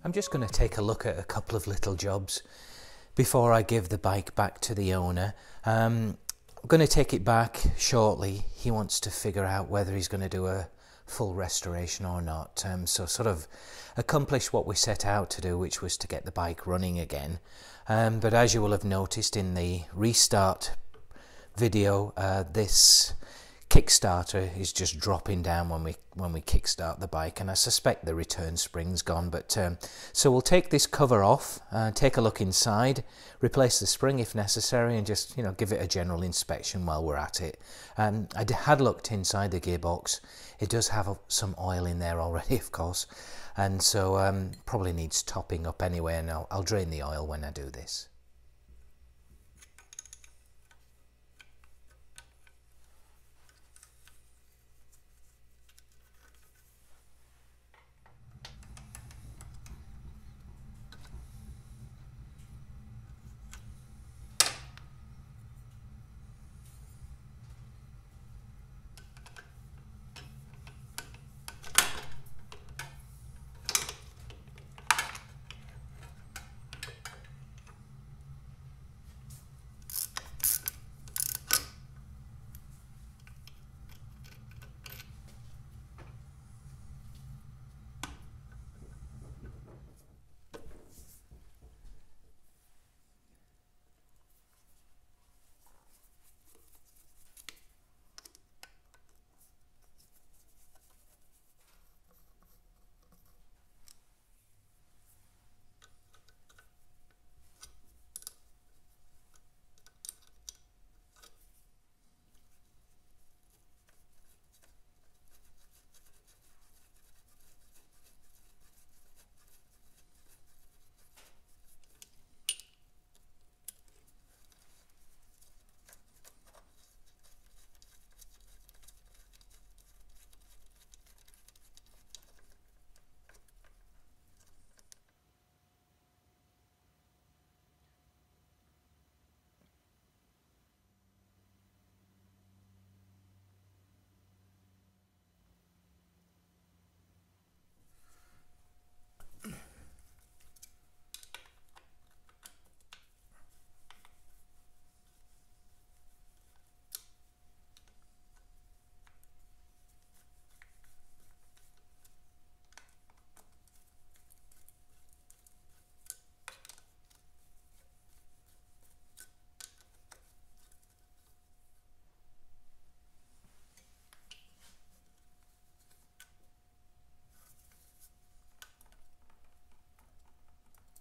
I'm just going to take a look at a couple of little jobs before I give the bike back to the owner. I'm going to take it back shortly. He wants to figure out whether he's going to do a full restoration or not. So sort of accomplish what we set out to do, which was to get the bike running again. But as you will have noticed in the restart video, this Kickstarter is just dropping down when we kickstart the bike, and I suspect the return spring's gone. But so we'll take this cover off, take a look inside, replace the spring if necessary, and just give it a general inspection while we're at it. I had looked inside the gearbox. It does have some oil in there already, of course, and so probably needs topping up anyway, and I'll drain the oil when I do this.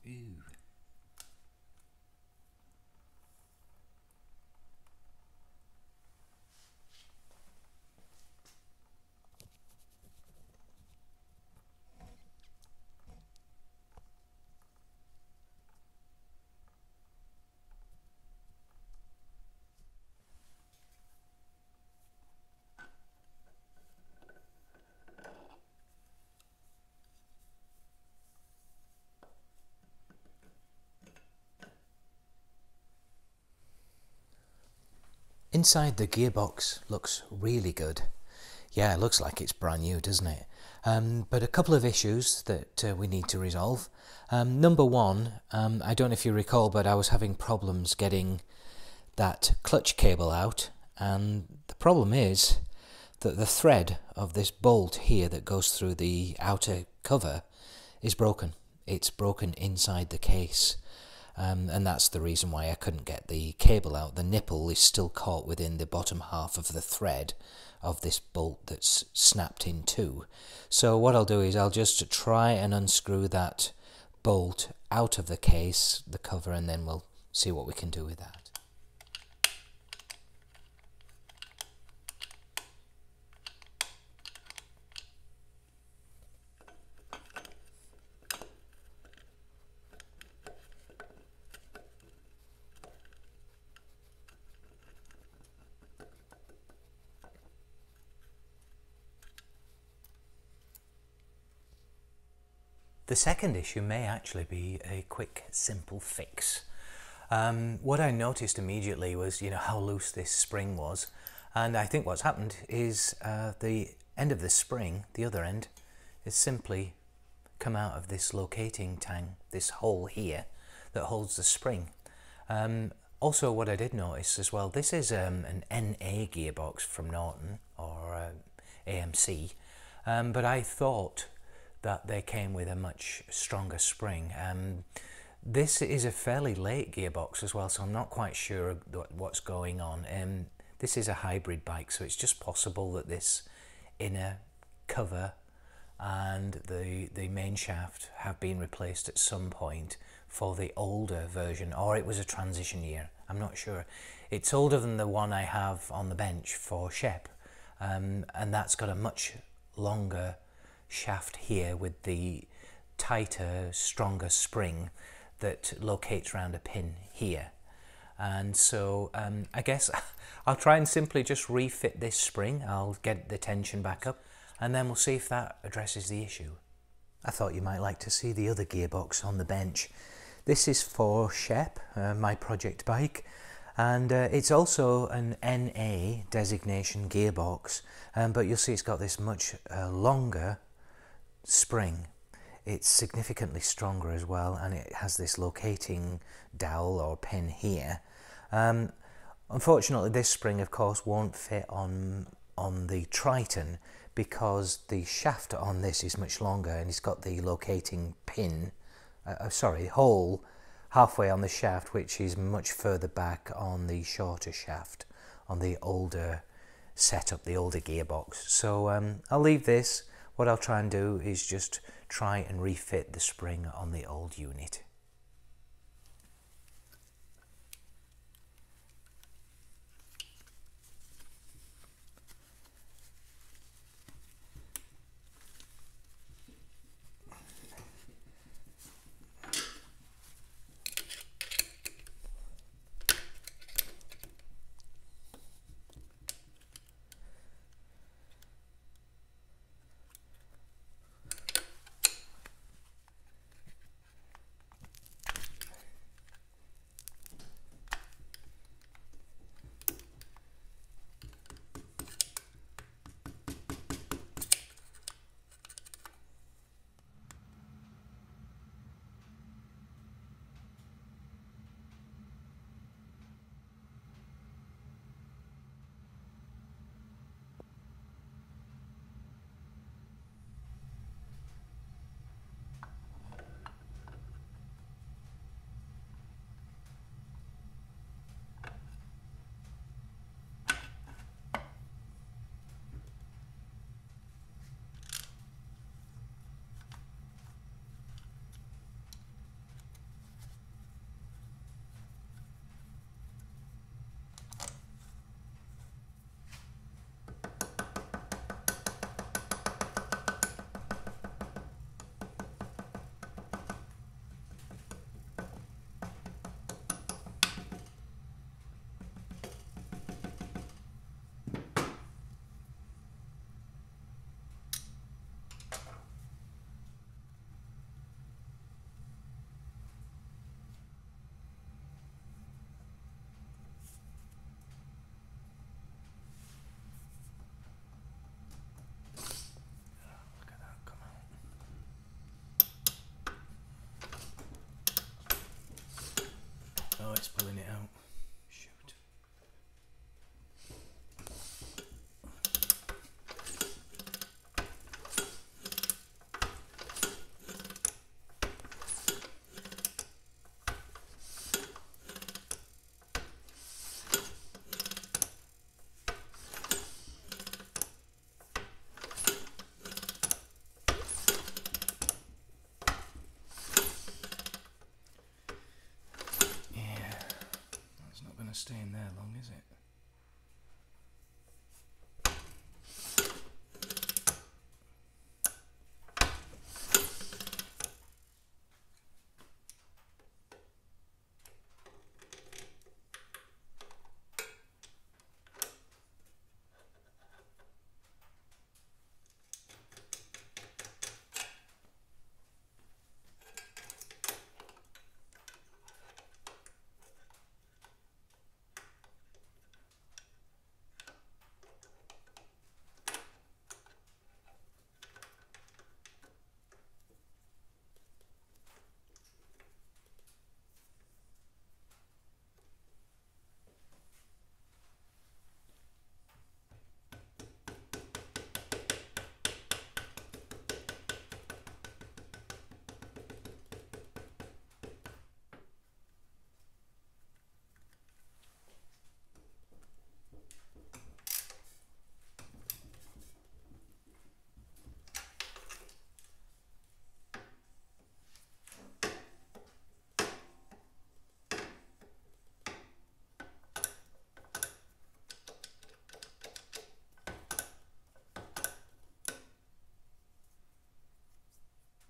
Ew. Inside the gearbox looks really good. Yeah, it looks like it's brand new, doesn't it? But a couple of issues that we need to resolve. Number one, I don't know if you recall, but I was having problems getting that clutch cable out, and the problem is that the thread of this bolt here that goes through the outer cover is broken. It's broken inside the case. And that's the reason why I couldn't get the cable out. The nipple is still caught within the bottom half of the thread of this bolt that's snapped in two. So what I'll do is I'll just try and unscrew that bolt out of the case, the cover, and then we'll see what we can do with that. The second issue may actually be a quick, simple fix. What I noticed immediately was, how loose this spring was, and I think what's happened is the end of the spring, the other end, is simply come out of this locating tang, this hole here that holds the spring. Also, what I did notice as well, this is an NA gearbox from Norton, or AMC, but I thought that they came with a much stronger spring. This is a fairly late gearbox as well, so I'm not quite sure what's going on. This is a hybrid bike, so it's just possible that this inner cover and the main shaft have been replaced at some point for the older version, or it was a transition year. I'm not sure. It's older than the one I have on the bench for Shep, and that's got a much longer shaft here with the tighter, stronger spring that locates around a pin here. And so I guess I'll try and simply just refit this spring. I'll get the tension back up, and then we'll see if that addresses the issue. I thought you might like to see the other gearbox on the bench. This is for Shep, my project bike, and it's also an NA designation gearbox, but you'll see it's got this much longer spring. It's significantly stronger as well, and it has this locating dowel or pin here. Unfortunately, this spring, of course, won't fit on the Triton because the shaft on this is much longer, and it's got the locating pin, hole halfway on the shaft, which is much further back on the shorter shaft on the older setup, the older gearbox. So I'll leave this. What I'll try and do is just try and refit the spring on the old unit.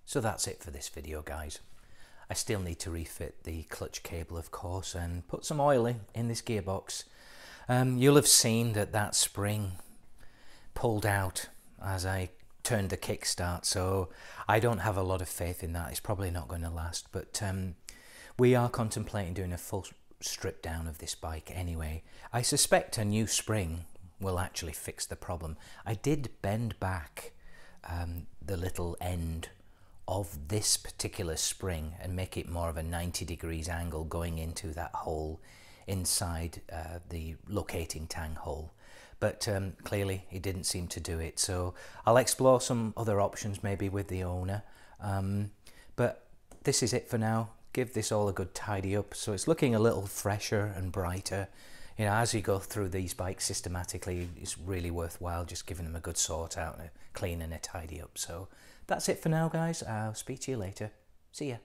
So that's it for this video, guys. I still need to refit the clutch cable, of course, and put some oil in this gearbox. You'll have seen that spring pulled out as I turned the kickstart, so I don't have a lot of faith in that. It's probably not going to last, but we are contemplating doing a full strip down of this bike anyway. I suspect a new spring will actually fix the problem. I did bend back the little end of this particular spring and make it more of a 90 degrees angle going into that hole inside the locating tang hole, but clearly it didn't seem to do it, so I'll explore some other options maybe with the owner, but this is it for now. Give this all a good tidy up so it's looking a little fresher and brighter. You know, as you go through these bikes systematically, it's really worthwhile just giving them a good sort out, a clean and a tidy up. So that's it for now, guys. I'll speak to you later. See ya.